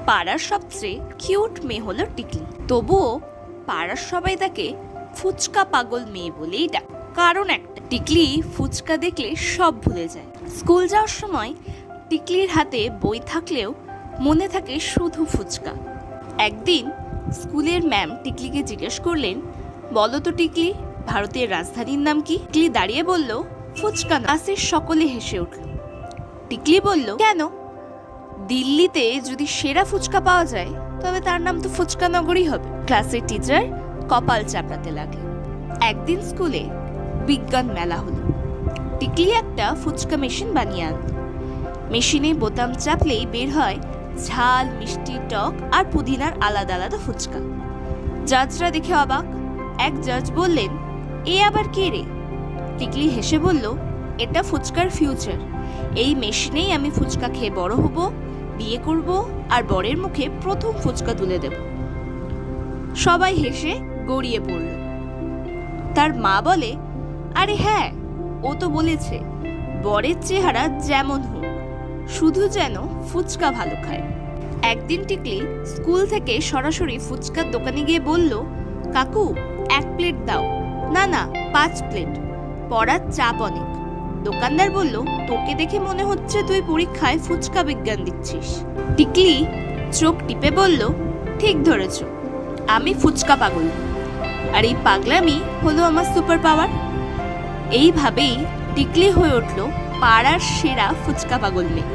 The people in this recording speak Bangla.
পাড়ার সবচেয়ে কিউট মেয়ে হলো টিকলি। তবুও পাড়ার সবাই তাকে ফুচকা পাগল মেয়ে বলেই ডাকে। কারণ একটা, টিকলি ফুচকা দেখলে সব ভুলে যায়। স্কুল যাওয়ার সময় টিকলির হাতে বই থাকলেও মনে থাকে শুধু ফুচকা। একদিন স্কুলের ম্যাম টিকলিকে জিজ্ঞেস করলেন, বলো তো টিকলি, ভারতের রাজধানীর নাম কি? টিকলি দাঁড়িয়ে বলল, ফুচকা। ক্লাসের সকলে হেসে উঠল। টিকলি বলল, কেন? দিল্লিতে যদি সেরা ফুচকা পাওয়া যায় তবে তার নাম তো ফুচকা নগরী হবে। ক্লাসের টিচার কপাল চাপড়াতে লাগে। একদিন স্কুলে বিজ্ঞান মেলা হলো। টিকলি একটা ফুচকা মেশিন বানিয়ে আনল। মেশিনে বোতাম চাপলেই বের হয় ঝাল, মিষ্টি, টক আর পুদিনার আলাদা আলাদা ফুচকা। জাজরা দেখে অবাক। এক জাজ বললেন, এ আবার কে রে? টিকলি হেসে বলল, এটা ফুচকার ফিউচার। এই মেশিনেই আমি ফুচকা খেয়ে বড় হব, বিয়ে করব আর বরের মুখে প্রথম ফুচকা তুলে দেব। সবাই হেসে গড়িয়ে পড়ল। তার মা বলে, আরে হ্যাঁ, ও তো বলেছে বরের চেহারা যেমন হোক, শুধু যেন ফুচকা ভালো খায়। একদিন টিকলি স্কুল থেকে সরাসরি ফুচকার দোকানে গিয়ে বলল, কাকু 1 প্লেট দাও। না না, 5 প্লেট। পড়ার চাপ অনেক। দোকানদার বলল, তোকে দেখে মনে হচ্ছে তুই পরীক্ষায় ফুচকা বিজ্ঞান দিচ্ছিস। টিকলি চোখ টিপে বলল, ঠিক ধরেছ, আমি ফুচকা পাগল, আর এই পাগলামি হলো আমার সুপার পাওয়ার। এইভাবেই টিকলি হয়ে উঠল পাড়ার সেরা ফুচকা পাগল মেয়ে।